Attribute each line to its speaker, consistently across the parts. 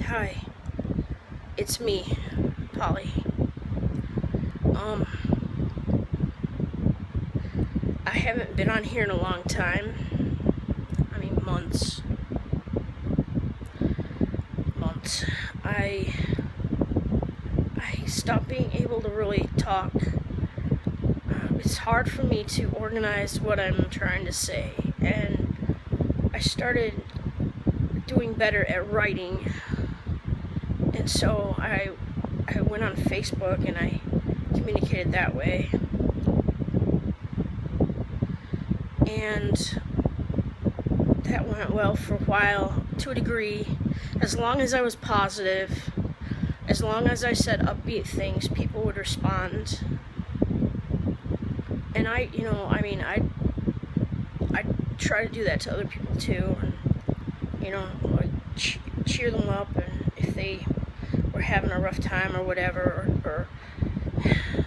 Speaker 1: Hi, it's me, Polly. I haven't been on here in a long time. I mean, months. I stopped being able to really talk. It's hard for me to organize what I'm trying to say, and I started doing better at writing, and so I went on Facebook and I communicated that way, and that went well for a while, to a degree. As long as I was positive, as long as I said upbeat things, people would respond. And I try to do that to other people too, and like cheer them up, and if they were having a rough time or whatever, or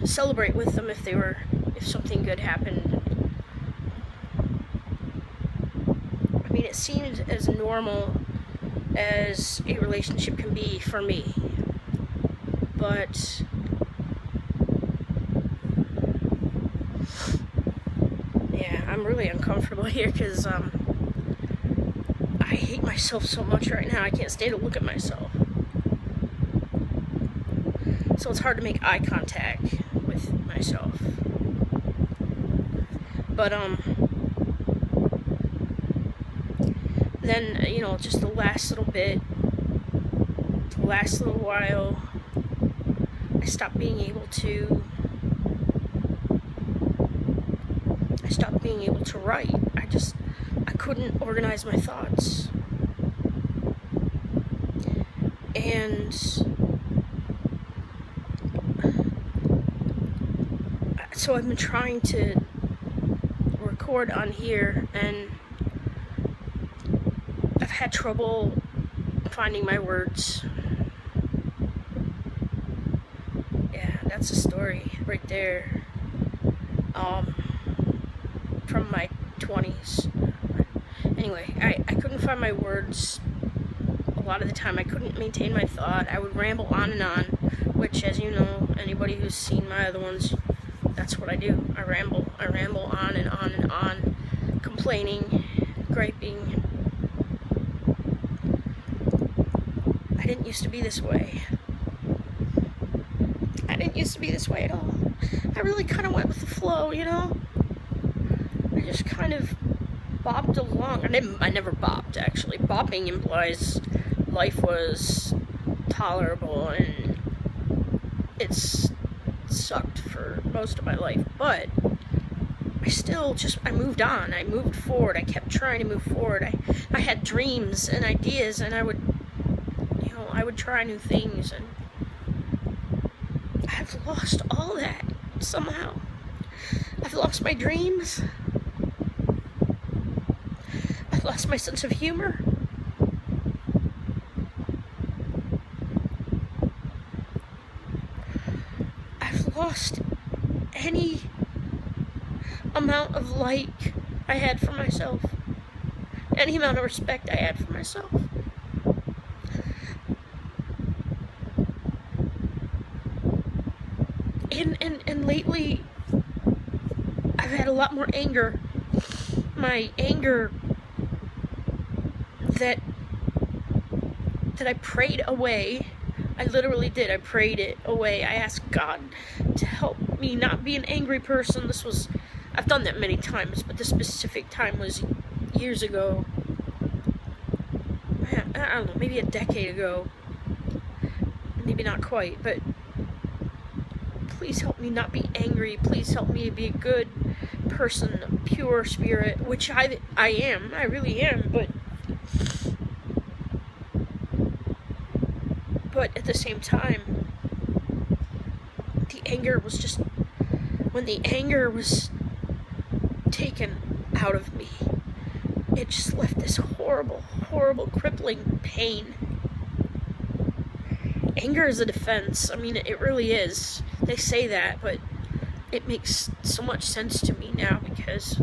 Speaker 1: celebrate with them if something good happened. I mean, it seemed as normal as a relationship can be for me, but yeah, I'm really uncomfortable here because I hate myself so much right now. I can't stand to look at myself, so it's hard to make eye contact with myself. But then, just the last little while, I stopped being able to write. I couldn't organize my thoughts. And so I've been trying to record on here, and I've had trouble finding my words. Yeah, that's a story right there. From my 20s. Anyway, I couldn't find my words a lot of the time. I couldn't maintain my thought. I would ramble on and on, which, as you know, anybody who's seen my other ones, that's what I do. I ramble on and on and on, complaining, griping. I didn't used to be this way. I didn't used to be this way at all. I really kind of went with the flow, I just kind of bopped along. I never bopped, actually. Bopping implies life was tolerable, and it sucked for most of my life, but I moved on. I moved forward. I kept trying to move forward. I had dreams and ideas, and I would try new things, and I've lost all that somehow. I've lost my dreams. I've lost my sense of humor. I've lost any amount of like I had for myself, any amount of respect I had for myself. And lately, I've had a lot more anger. My anger that I prayed away. I literally did. I prayed it away. I asked God to help me not be an angry person. I've done that many times, but this specific time was years ago. I don't know, maybe a decade ago. Maybe not quite, but please help me not be angry. Please help me to be a good person, a pure spirit, which I am. I really am, but at the same time, the anger was just, when the anger was taken out of me, it just left this horrible, horrible, crippling pain. Anger is a defense. I mean, it really is. They say that, but it makes so much sense to me now, because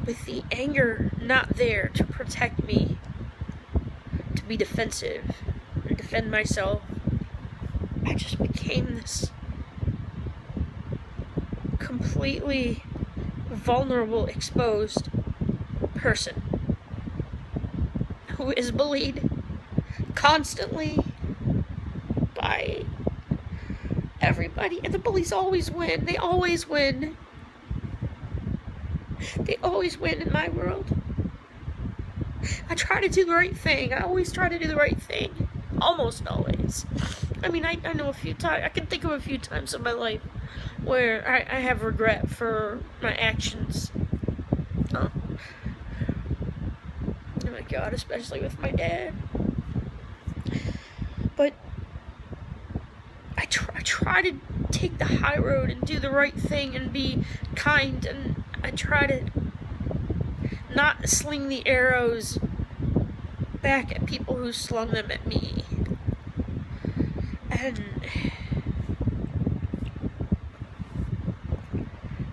Speaker 1: with the anger not there to protect me, to be defensive and defend myself. I just became this completely vulnerable, exposed person who is bullied constantly by everybody, and the bullies always win. They always win. They always win in my world. I try to do the right thing. I always try to do the right thing. Almost always. I mean, I know a few times, I can think of a few times in my life where I have regret for my actions. Oh my God, especially with my dad. But I try to take the high road and do the right thing and be kind, and I try to not sling the arrows back at people who slung them at me.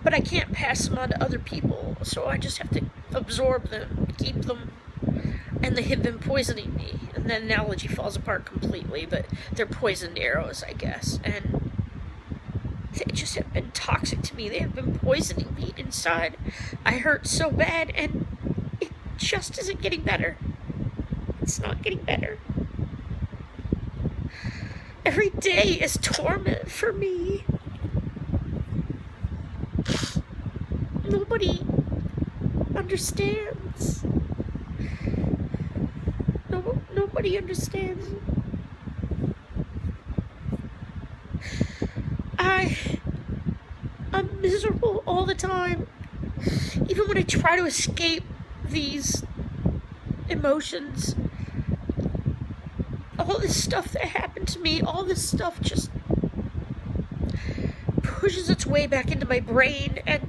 Speaker 1: But I can't pass them on to other people, so I just have to absorb them, keep them, and they have been poisoning me. And that analogy falls apart completely, but they're poisoned arrows, I guess, and they just have been toxic to me. They have been poisoning me inside. I hurt so bad, and it just isn't getting better. It's not getting better. Every day is torment for me. Nobody understands. Nobody understands. I'm miserable all the time. Even when I try to escape these emotions, all this stuff that happened to me, all this stuff just pushes its way back into my brain, and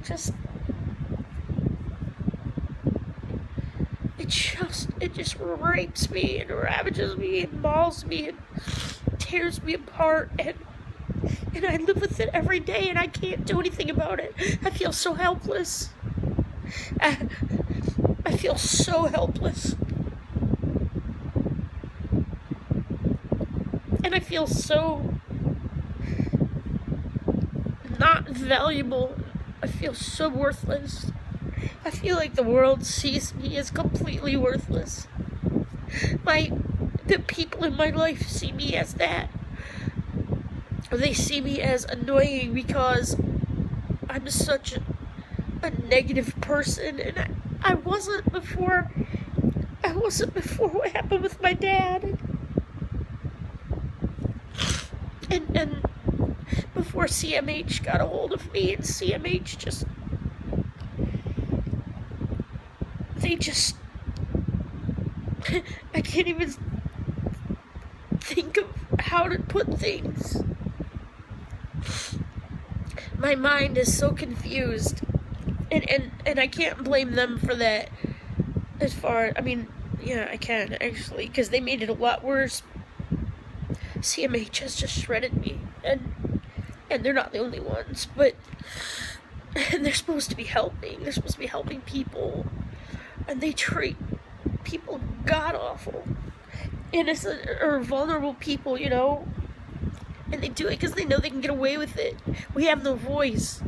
Speaker 1: it just rapes me and ravages me and mauls me and tears me apart, and I live with it every day, and I can't do anything about it. I feel so helpless. I feel so helpless. And I feel so not valuable. I feel so worthless. I feel like the world sees me as completely worthless. The people in my life see me as that. They see me as annoying because I'm such a negative person, and I wasn't before. I wasn't before what happened with my dad. And before CMH got a hold of me, and CMH I can't even think of how to put things. My mind is so confused, and I can't blame them for that. I mean, yeah, I can, actually, because they made it a lot worse. CMH has just shredded me, and they're not the only ones, and they're supposed to be helping. They're supposed to be helping people, and they treat people god-awful, innocent or vulnerable people, you know, and they do it because they know they can get away with it. We have no voice.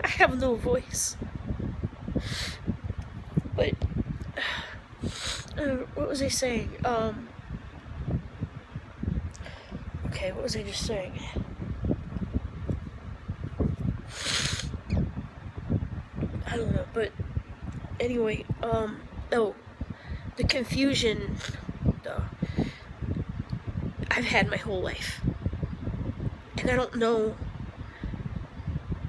Speaker 1: I have no voice. But what was I saying? Okay, what was I just saying? I don't know, but anyway, the confusion I've had my whole life, and I don't know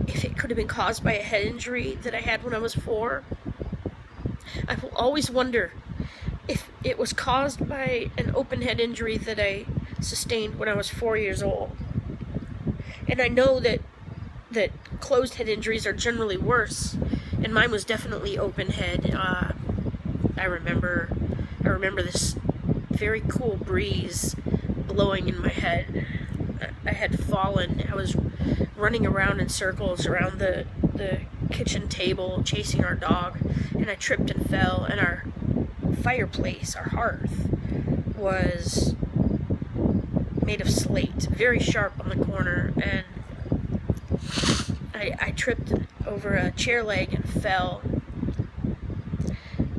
Speaker 1: if it could have been caused by a head injury that I had when I was 4. I will always wonder if it was caused by an open head injury that I sustained when I was 4 years old. And I know that closed head injuries are generally worse, and mine was definitely open head. I remember this very cool breeze blowing in my head. I had fallen. I was running around in circles around the kitchen table chasing our dog, and I tripped and fell, and our fireplace, our hearth, was made of slate, very sharp on the corner, and I tripped over a chair leg and fell.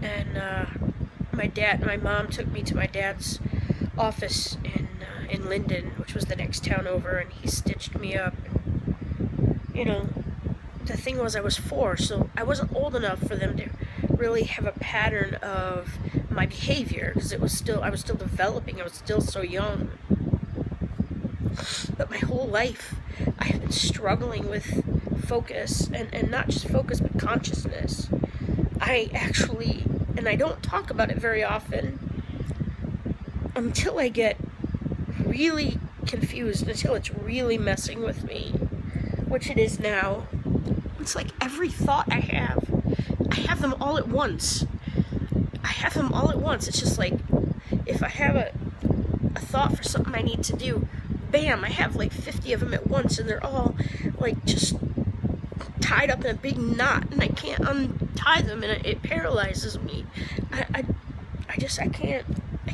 Speaker 1: And my mom took me to my dad's office in Linden, which was the next town over, and he stitched me up. And, the thing was, I was 4, so I wasn't old enough for them to really have a pattern of my behavior, because I was still developing. I was still so young. But my whole life, I have been struggling with focus, and not just focus, but consciousness. And I don't talk about it very often until I get really confused, until it's really messing with me, which it is now. It's like every thought I have them all at once. It's just like, if I have a thought for something I need to do, bam, I have like 50 of them at once, and they're all like just tied up in a big knot, and I can't untie them, and it paralyzes me. I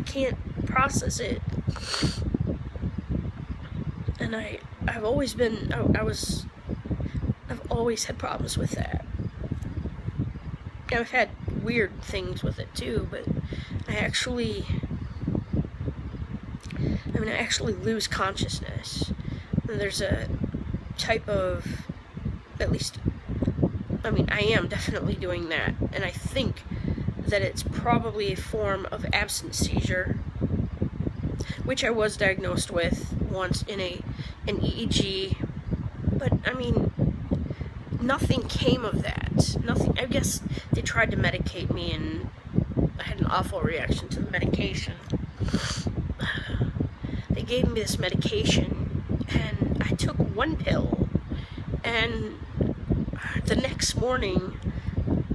Speaker 1: can't process it. And I've always had problems with that. I've had weird things with it too, but I actually lose consciousness. And there's a type of, I am definitely doing that, and I think that it's probably a form of absence seizure, which I was diagnosed with once in an EEG, but nothing came of that. Nothing. I guess they tried to medicate me, and I had an awful reaction to the medication. They gave me this medication, and I took one pill, and the next morning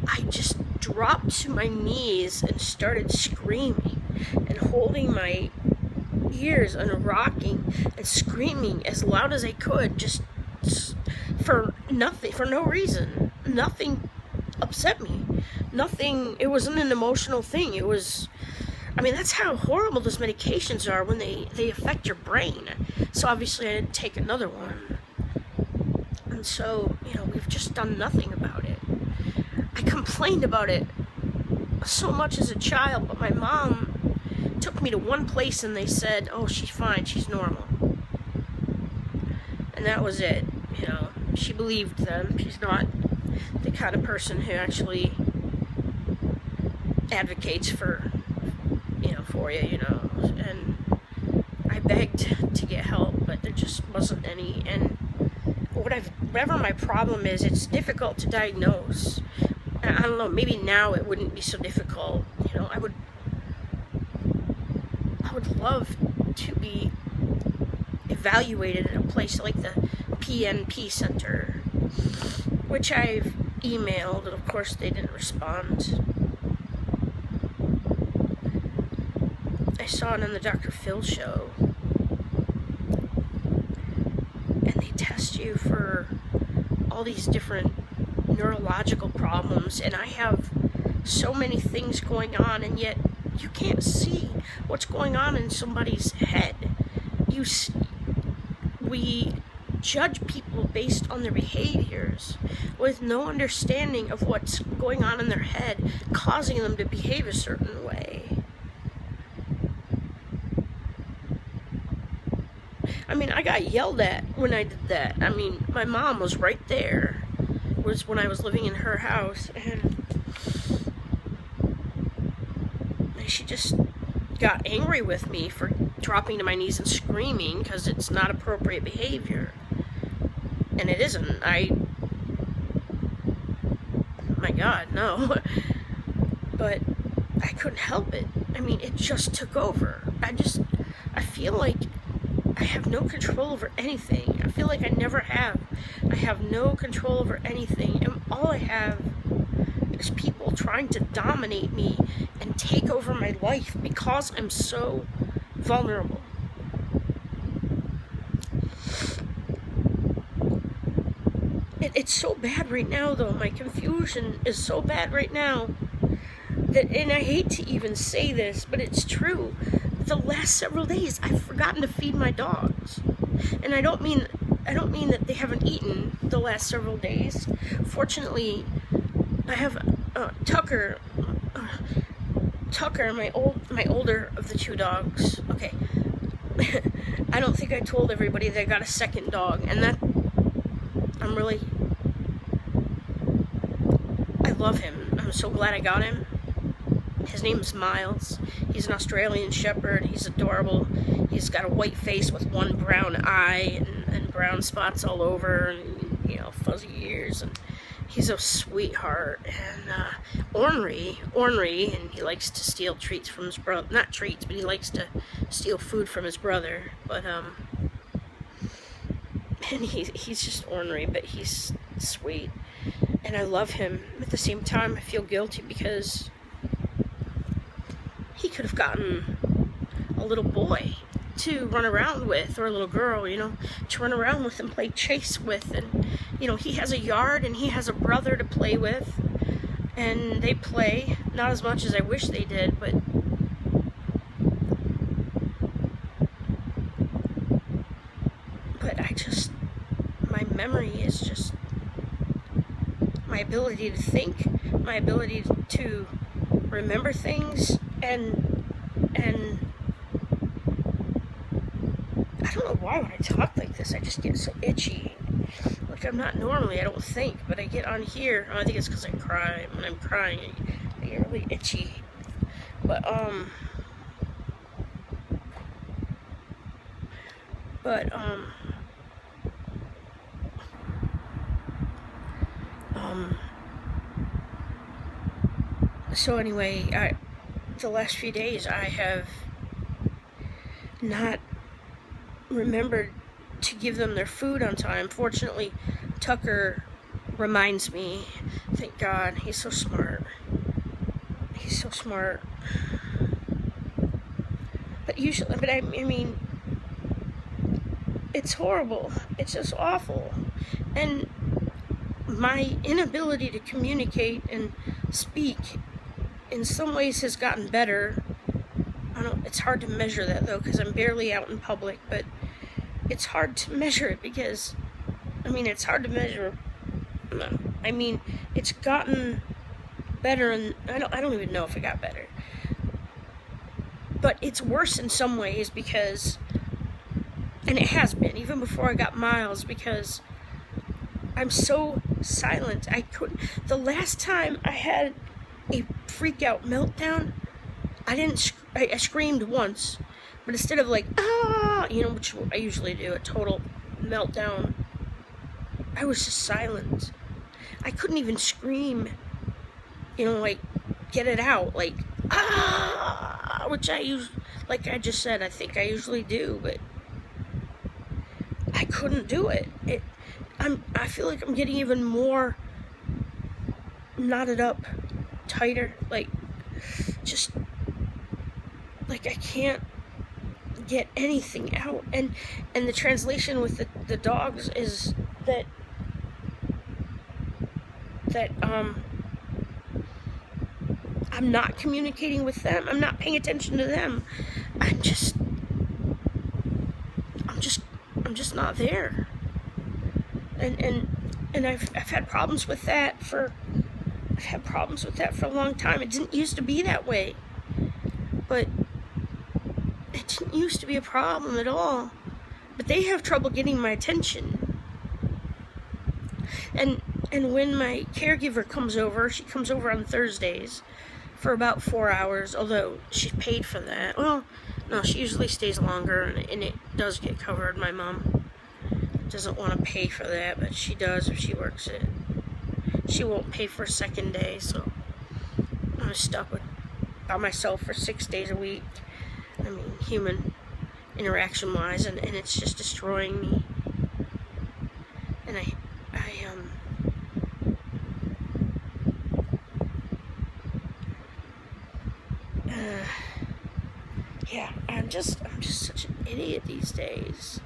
Speaker 1: I just dropped to my knees and started screaming and holding my ears and rocking and screaming as loud as I could, just for nothing, for no reason. Nothing upset me. Nothing. It wasn't an emotional thing. It was, that's how horrible those medications are when they affect your brain. So obviously I didn't take another one. And so, we've just done nothing about it. I complained about it so much as a child, but my mom took me to one place and they said, oh, she's fine, she's normal. And that was it. She believed them. She's not the kind of person who actually advocates for you, and I begged to get help, but there just wasn't any. And whatever my problem is, it's difficult to diagnose. I don't know, maybe now it wouldn't be so difficult. I would love to be evaluated at a place like the PNP Center, which I've emailed, and of course they didn't respond. I saw it on the Dr. Phil show, and they test you for all these different neurological problems, and I have so many things going on, and yet you can't see what's going on in somebody's head. We judge people based on their behaviors with no understanding of what's going on in their head, causing them to behave a certain way. I got yelled at when I did that. My mom was right there. It was when I was living in her house, and she just got angry with me for dropping to my knees and screaming because it's not appropriate behavior. And it isn't. My God, no. But I couldn't help it. It just took over. I feel like I have no control over anything. I feel like I never have. I have no control over anything. And all I have is people trying to dominate me and take over my life because I'm so vulnerable. It's so bad right now, though. My confusion is so bad right now that, and I hate to even say this, but it's true, the last several days, I've forgotten to feed my dogs. And I don't mean that they haven't eaten the last several days. Fortunately, I have Tucker, my older of the two dogs. Okay, I don't think I told everybody that I got a second dog, and that I love him. I'm so glad I got him. His name's Miles. He's an Australian Shepherd. He's adorable. He's got a white face with one brown eye and brown spots all over, and, you know, fuzzy ears, and he's a sweetheart. And ornery, and he likes to steal treats from his brother. Not treats, but he likes to steal food from his brother. But and he's just ornery, but he's sweet, and I love him. At the same time, I feel guilty because he could have gotten a little boy to run around with, or a little girl, you know, to run around with and play chase with. And, you know, he has a yard and he has a brother to play with, and they play, not as much as I wish they did, but my memory is just, my ability to think, my ability to remember things, and I don't know why when I talk like this, I just get so itchy. Like, I'm not normally, I don't think, but I get on here. I think it's because I cry. When I'm crying, I get really itchy. But, so anyway, the last few days I have not remembered to give them their food on time. Fortunately, Tucker reminds me. Thank God, he's so smart. He's so smart. But I mean, it's horrible. It's just awful. And my inability to communicate and speak in some ways has gotten better. It's hard to measure that though, because I'm barely out in public, but it's hard to measure it because, I mean, it's hard to measure. I mean, it's gotten better, and I don't even know if it got better. But it's worse in some ways because, and it has been, even before I got Miles, because I'm so silent. The last time I had a freak out meltdown, I screamed once, but instead of like, ah, you know, which I usually do, a total meltdown, I was just silent. I couldn't even scream, you know, like, get it out, like, ah, which like I just said, I think I usually do, but I couldn't do it. I feel like I'm getting even more knotted up, tighter, like, just, like, I can't get anything out. And the translation with the dogs is that I'm not communicating with them. I'm not paying attention to them. I'm just not there. And I've had problems with that for a long time. It didn't used to be that way, but it didn't used to be a problem at all. But they have trouble getting my attention. And when my caregiver comes over, she comes over on Thursdays for about 4 hours, although she's paid for that. Well, no, she usually stays longer, and it does get covered. My mom doesn't want to pay for that, but she does if she works it. She won't pay for a second day, so I'm stuck by myself for 6 days a week. I mean, human interaction-wise, and it's just destroying me. And yeah, I'm just such an idiot these days.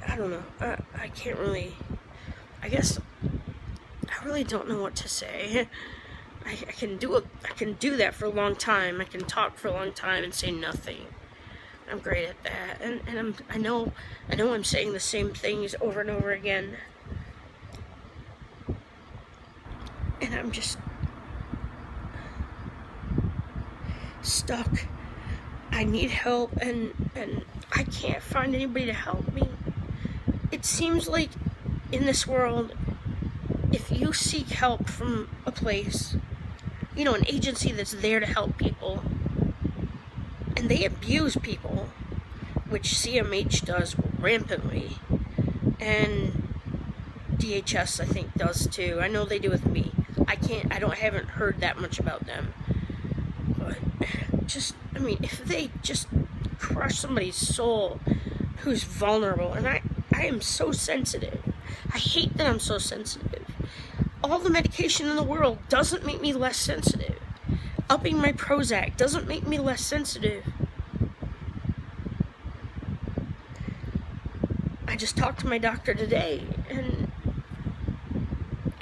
Speaker 1: I don't know. I can't really. I guess I really don't know what to say. I can do that for a long time. I can talk for a long time and say nothing. I'm great at that, and I know I'm saying the same things over and over again, and I'm just stuck. I need help, and I can't find anybody to help me. It seems like in this world, if you seek help from a place, you know, an agency that's there to help people, and they abuse people, which CMH does rampantly, and DHS I think does too. I know they do with me. I haven't heard that much about them. But just, I mean, if they just crush somebody's soul who's vulnerable, and I am so sensitive. I hate that I'm so sensitive. All the medication in the world doesn't make me less sensitive. Upping my Prozac doesn't make me less sensitive. I just talked to my doctor today and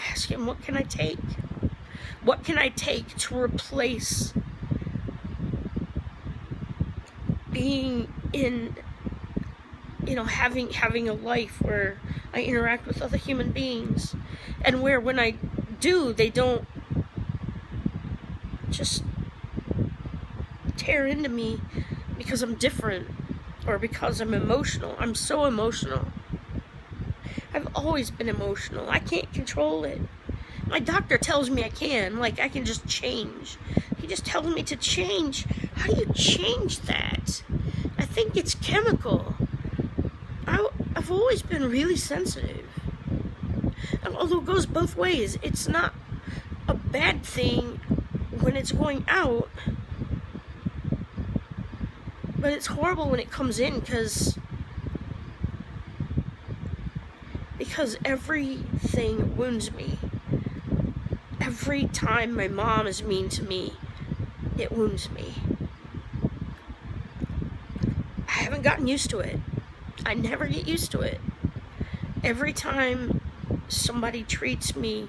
Speaker 1: asked him, what can I take? What can I take to replace being in, you know, having a life where I interact with other human beings, and where when I do, they don't just tear into me because I'm different or because I'm emotional. I'm so emotional. I've always been emotional. I can't control it. My doctor tells me I can, like I can just change. He just tells me to change. How do you change that? I think it's chemical. I've always been really sensitive. Although it goes both ways. It's not a bad thing when it's going out, but it's horrible when it comes in because everything wounds me. Every time my mom is mean to me, it wounds me. I haven't gotten used to it. I never get used to it. Every time somebody treats me,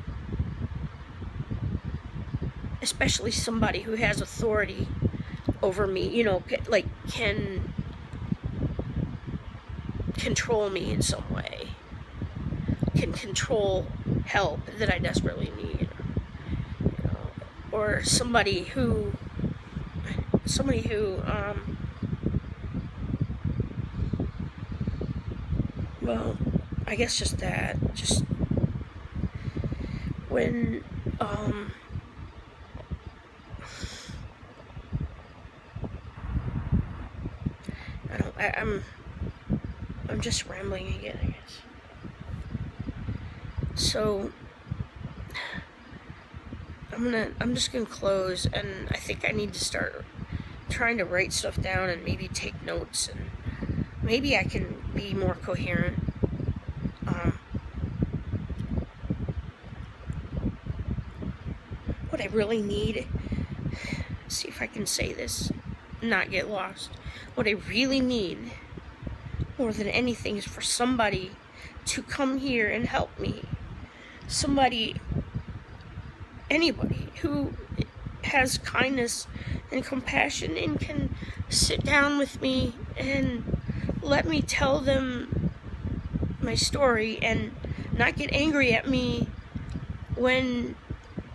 Speaker 1: especially somebody who has authority over me, you know, like can control me in some way, can control help that I desperately need, you know, or somebody who well, I guess just that, just when, I'm just rambling again, I guess. So, I'm just gonna close, and I think I need to start trying to write stuff down and maybe take notes, and maybe I can be more coherent. What I really need, see if I can say this, not get lost. What I really need, more than anything, is for somebody to come here and help me. Somebody, anybody who has kindness and compassion and can sit down with me and let me tell them my story and not get angry at me when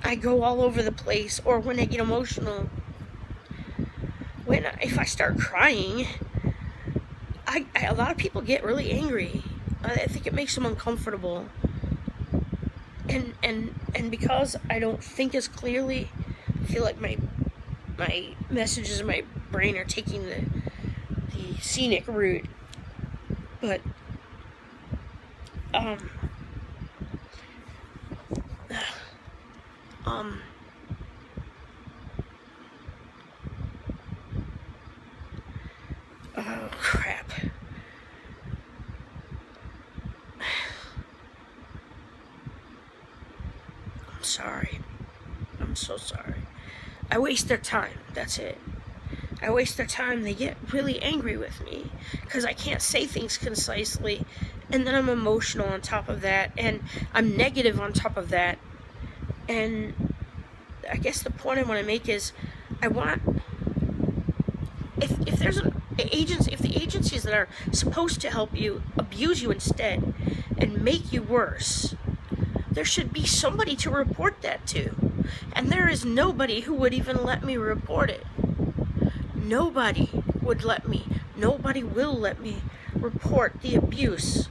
Speaker 1: I go all over the place or when I get emotional. If I start crying, a lot of people get really angry. I think it makes them uncomfortable. And because I don't think as clearly, I feel like my messages in my brain are taking the scenic route. But oh crap. I'm sorry. I'm so sorry. I waste their time. That's it. I waste their time. They get really angry with me because I can't say things concisely, and then I'm emotional on top of that, and I'm negative on top of that, And I guess the point I want to make is, I want, if there's an agency, if the agencies that are supposed to help you abuse you instead and make you worse, there should be somebody to report that to. And there is nobody who would even let me report it. Nobody would let me. Nobody will let me report the abuse.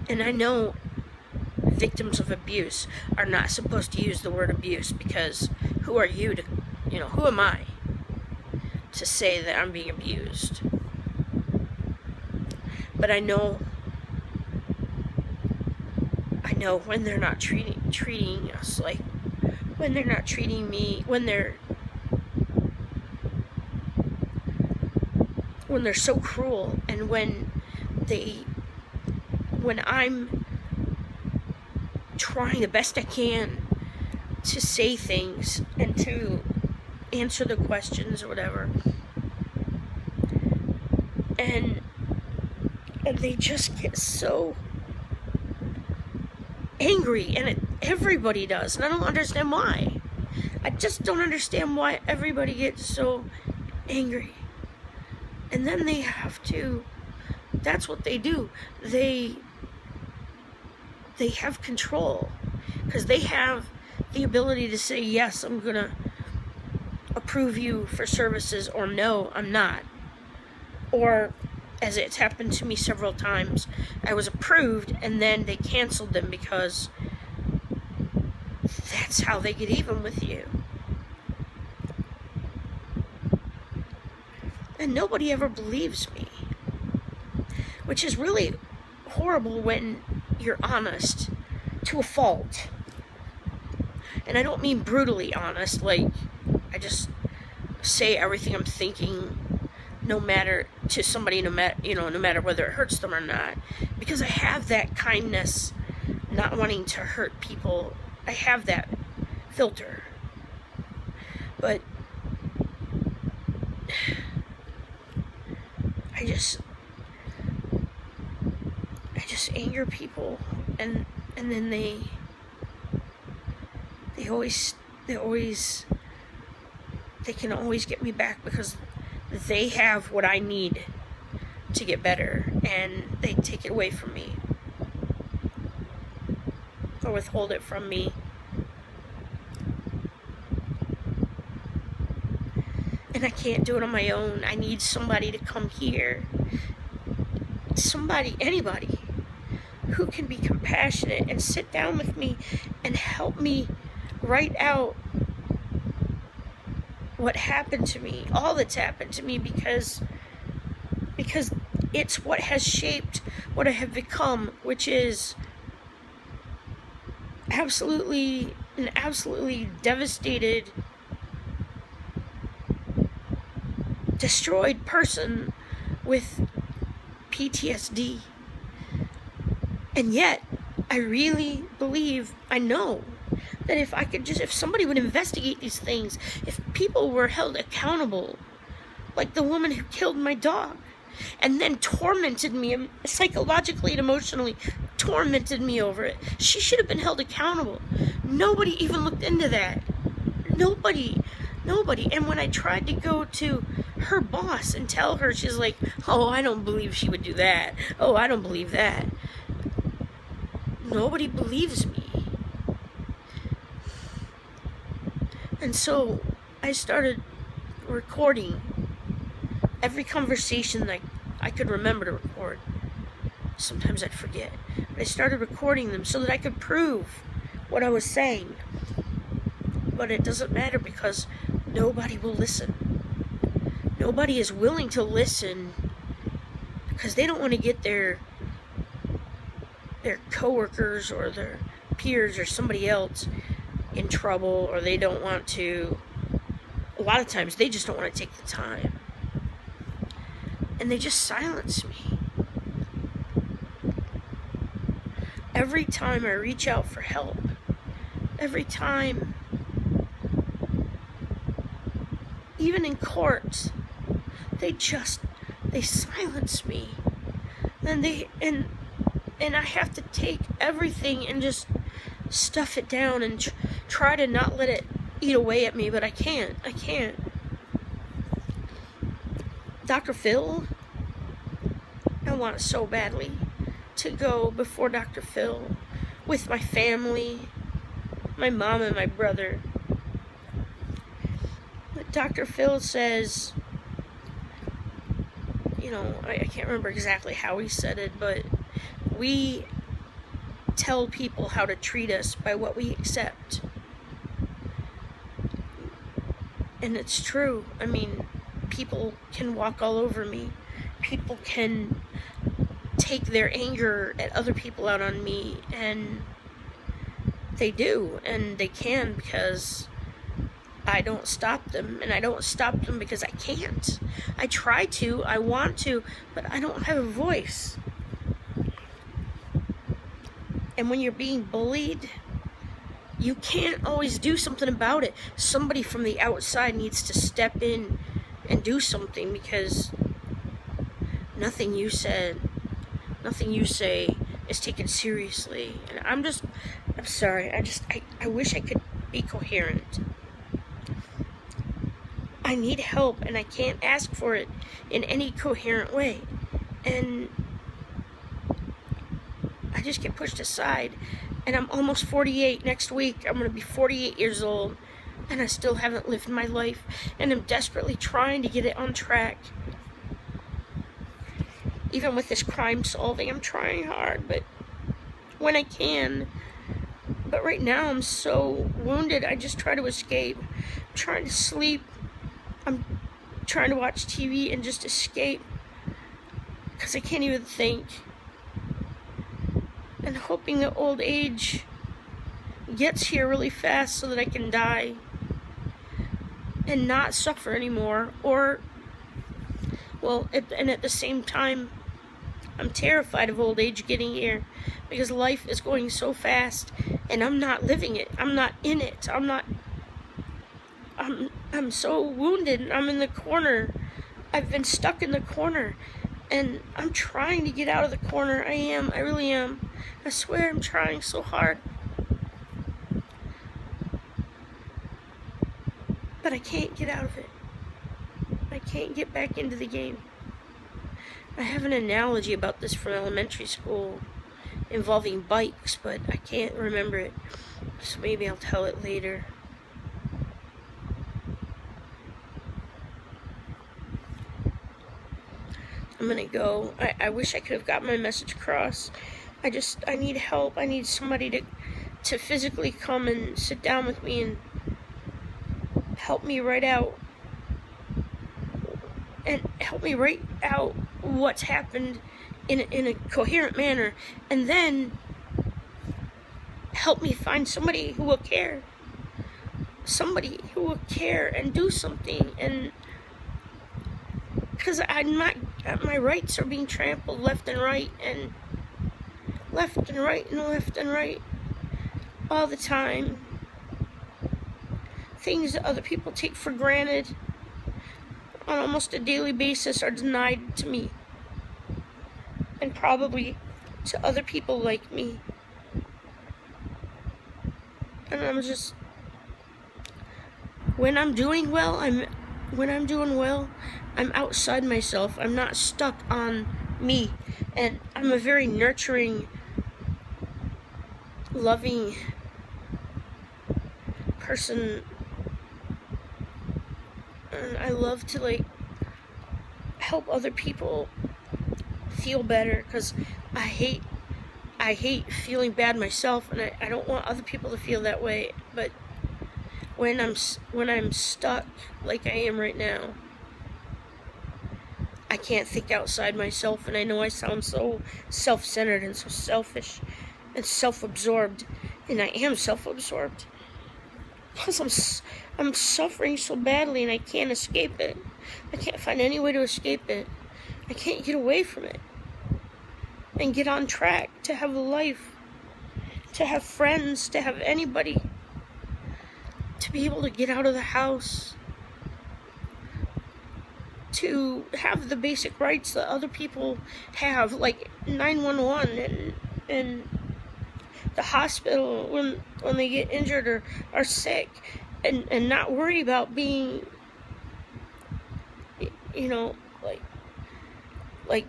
Speaker 1: And I know victims of abuse are not supposed to use the word abuse, because who are you to, who am I to say that I'm being abused? But I know when they're not treating us like, when they're not treating me, when they're so cruel, and when I'm trying the best I can to say things and to answer the questions or whatever, and they just get so angry, and everybody does, and I don't understand why. I just don't understand why everybody gets so angry. And then they have to, that's what they do, they have control, because they have the ability to say, yes, I'm gonna approve you for services, or no, I'm not. Or, as it's happened to me several times, I was approved and then they canceled them, because that's how they get even with you. And nobody ever believes me, which is really horrible when you're honest to a fault. And I don't mean brutally honest, like I just say everything I'm thinking, no matter to somebody, no matter whether it hurts them or not, because I have that kindness, not wanting to hurt people. I have that filter. But I just anger people, and then they can always get me back, because they have what I need to get better, and they take it away from me or withhold it from me. And I can't do it on my own. I need somebody to come here. Somebody, anybody, who can be compassionate and sit down with me and help me write out what happened to me, all that's happened to me, because it's what has shaped what I have become, which is an absolutely devastated, destroyed person with PTSD. And yet, I really believe, I know, that if somebody would investigate these things, if people were held accountable, like the woman who killed my dog, and then tormented me, psychologically and emotionally tormented me over it, she should have been held accountable. Nobody even looked into that. Nobody. And when I tried to go to her boss and tell her, she's like, oh, I don't believe she would do that. Oh, I don't believe that. Nobody believes me. And so I started recording every conversation that I could remember to record. Sometimes I'd forget. But I started recording them so that I could prove what I was saying. But it doesn't matter, because nobody will listen. Nobody is willing to listen, because they don't want to get their coworkers or their peers or somebody else in trouble, or they don't want to, a lot of times they just don't want to take the time, and they just silence me. Every time I reach out for help, every time, even in court, they silence me, and I have to take everything and just stuff it down and try to not let it eat away at me, but I can't. Dr. Phil, I want so badly to go before Dr. Phil with my family, my mom and my brother. But Dr. Phil says, you know, I can't remember exactly how he said it, but we tell people how to treat us by what we accept. And it's true. I mean, people can walk all over me. People can take their anger at other people out on me, and they do, and they can, because I don't stop them, and I don't stop them because I can't. I try to, I want to, but I don't have a voice. And when you're being bullied, you can't always do something about it. Somebody from the outside needs to step in and do something, because nothing you say is taken seriously. And I'm sorry, I wish I could be coherent. I need help, and I can't ask for it in any coherent way. And I just get pushed aside. And I'm almost 48. Next week, I'm going to be 48 years old. And I still haven't lived my life. And I'm desperately trying to get it on track. Even with this crime solving, I'm trying hard, but when I can. But right now, I'm so wounded, I just try to escape. I'm trying to sleep. I'm trying to watch TV and just escape, because I can't even think. And hoping that old age gets here really fast so that I can die and not suffer anymore. Or, well, and at the same time, I'm terrified of old age getting here, because life is going so fast and I'm not living it. I'm not in it. I'm so wounded. I'm in the corner. I've been stuck in the corner, and I'm trying to get out of the corner. I really am. I swear I'm trying so hard. But I can't get out of it. I can't get back into the game. I have an analogy about this from elementary school involving bikes, but I can't remember it, so maybe I'll tell it later. I'm gonna go. I wish I could have got my message across. I need help. I need somebody to physically come and sit down with me and help me write out what's happened in a coherent manner, and then help me find somebody who will care. Somebody who will care and do something. And because my rights are being trampled left and right all the time. Things that other people take for granted on almost a daily basis are denied to me, and probably to other people like me. And I'm just, when I'm doing well, I'm outside myself. I'm not stuck on me. And I'm a very nurturing, loving person. And I love to help other people feel better, because I hate feeling bad myself, and I don't want other people to feel that way. But when I'm stuck like I am right now, I can't think outside myself, and I know I sound so self-centered and so selfish and self-absorbed, and I am self-absorbed because I'm suffering so badly, and I can't escape it. I can't find any way to escape it. I can't get away from it and get on track to have a life, to have friends, to have anybody, to be able to get out of the house, to have the basic rights that other people have, like 911 and the hospital when they get injured or are sick, and not worry about being, you know, like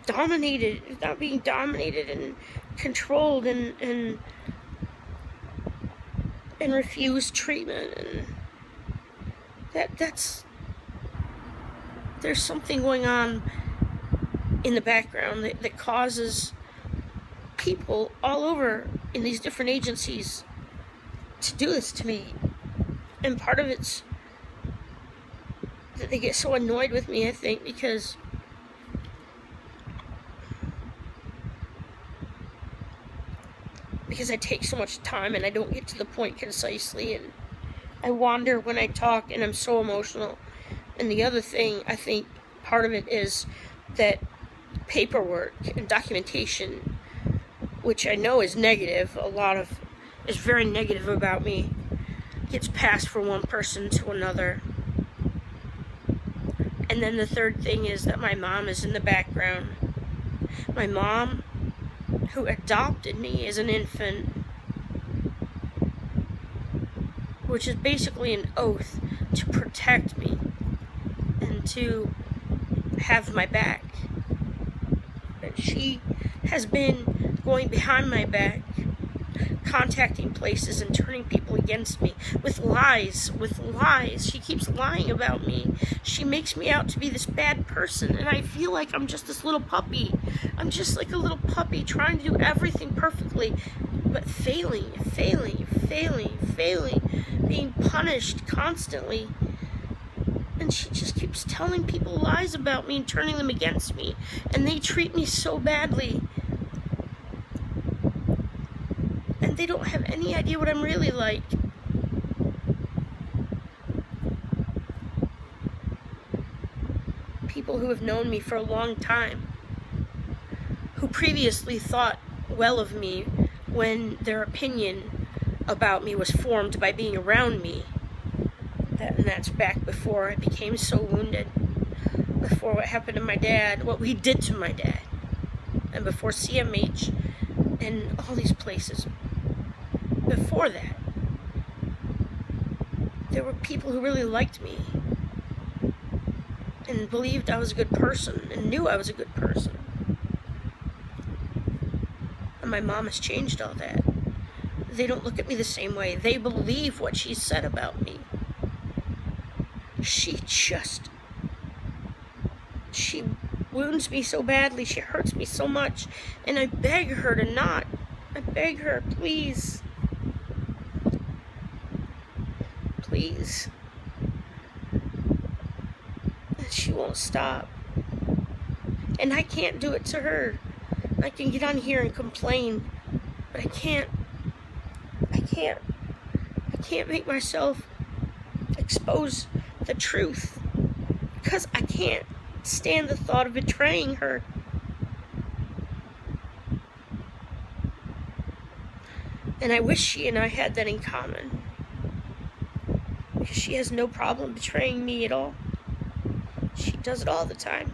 Speaker 1: dominated, not being dominated and controlled and refuse treatment. And there's something going on in the background that causes people all over in these different agencies to do this to me. And part of it's that they get so annoyed with me, I think, because I take so much time and I don't get to the point concisely, and I wander when I talk, and I'm so emotional. And the other thing, I think part of it is that paperwork and documentation, which I know is negative, is very negative about me, gets passed from one person to another. And then the third thing is that my mom is in the background. My mom, who adopted me as an infant, which is basically an oath to protect me and to have my back. And she has been going behind my back, contacting places and turning people against me with lies. She keeps lying about me. She makes me out to be this bad person, and I feel like I'm just this little puppy. I'm just like a little puppy trying to do everything perfectly, but failing, being punished constantly. And she just keeps telling people lies about me and turning them against me, and they treat me so badly. And they don't have any idea what I'm really like. People who have known me for a long time, who previously thought well of me when their opinion about me was formed by being around me. And that's back before I became so wounded, before what happened to my dad, what we did to my dad, and before CMH and all these places. Before that, there were people who really liked me and believed I was a good person and knew I was a good person. And my mom has changed all that. They don't look at me the same way. They believe what she said about me. She wounds me so badly. She hurts me so much. And I beg her to not. I beg her, please. Please. And she won't stop. And I can't do it to her. I can get on here and complain, but I can't make myself expose the truth, because I can't stand the thought of betraying her. And I wish she and I had that in common, because she has no problem betraying me at all. She does it all the time.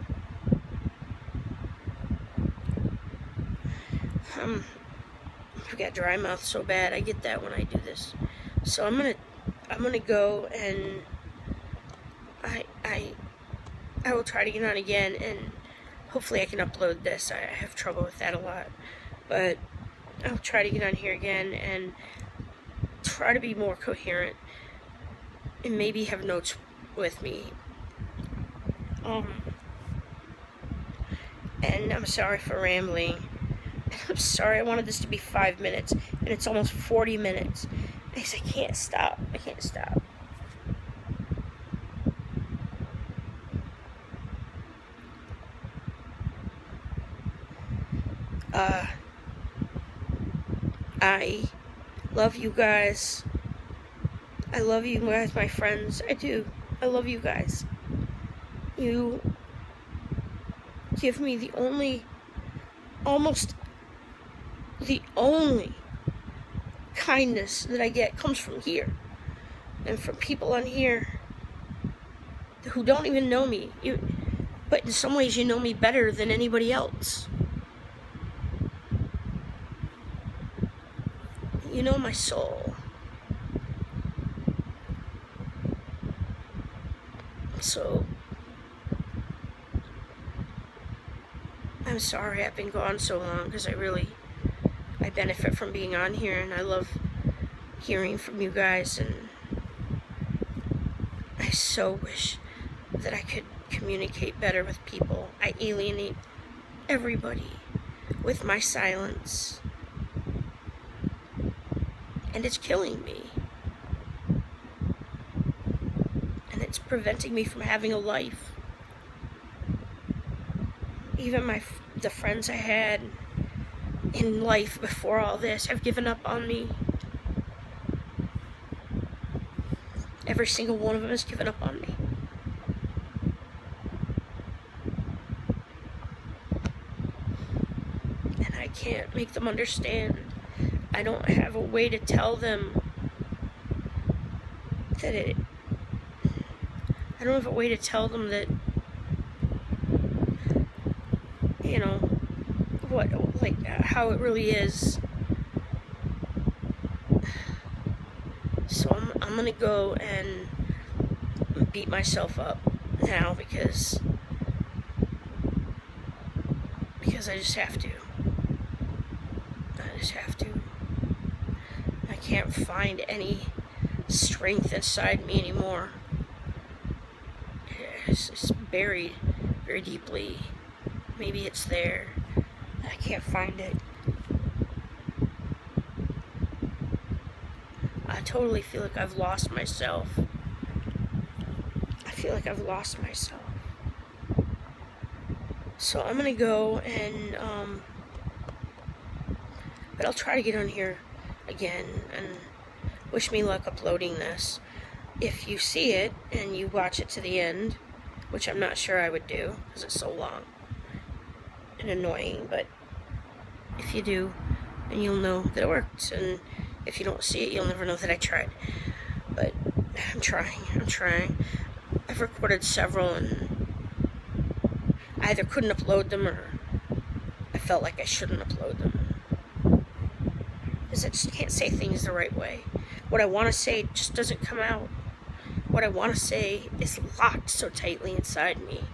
Speaker 1: I've got dry mouth so bad. I get that when I do this. So I'm gonna go, and I will try to get on again, and hopefully I can upload this. I have trouble with that a lot, but I'll try to get on here again and try to be more coherent, and maybe have notes with me. And I'm sorry for rambling. I'm sorry, I wanted this to be 5 minutes, and it's almost 40 minutes. I can't stop. I can't stop. I love you guys. I love you guys, my friends. I do. I love you guys. You give me almost the only kindness that I get comes from here, and from people on here who don't even know me, but in some ways you know me better than anybody else. You know my soul. So, I'm sorry I've been gone so long, because I benefit from being on here, and I love hearing from you guys, and I so wish that I could communicate better with people. I alienate everybody with my silence, and it's killing me, and it's preventing me from having a life. Even the friends I had in life before all this have given up on me. Every single one of them has given up on me. And I can't make them understand. I don't have a way to tell them that I don't have a way to tell them that, you know, how it really is. So I'm gonna go and beat myself up now because I just have to. I just have to. I can't find any strength inside me anymore. It's buried very deeply. Maybe it's there. I can't find it. I totally feel like I've lost myself. I feel like I've lost myself. So I'm gonna go and, but I'll try to get on here again, and wish me luck uploading this. If you see it and you watch it to the end, which I'm not sure I would do because it's so long and annoying, but if you do, then you'll know that it worked, and if you don't see it, you'll never know that I tried. But I'm trying. I've recorded several, and I either couldn't upload them, or I felt like I shouldn't upload them, because I just can't say things the right way. What I want to say just doesn't come out. What I want to say is locked so tightly inside me.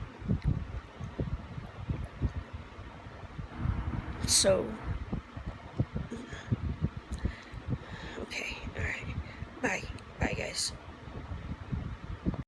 Speaker 1: So, okay, alright. Bye. Bye, guys.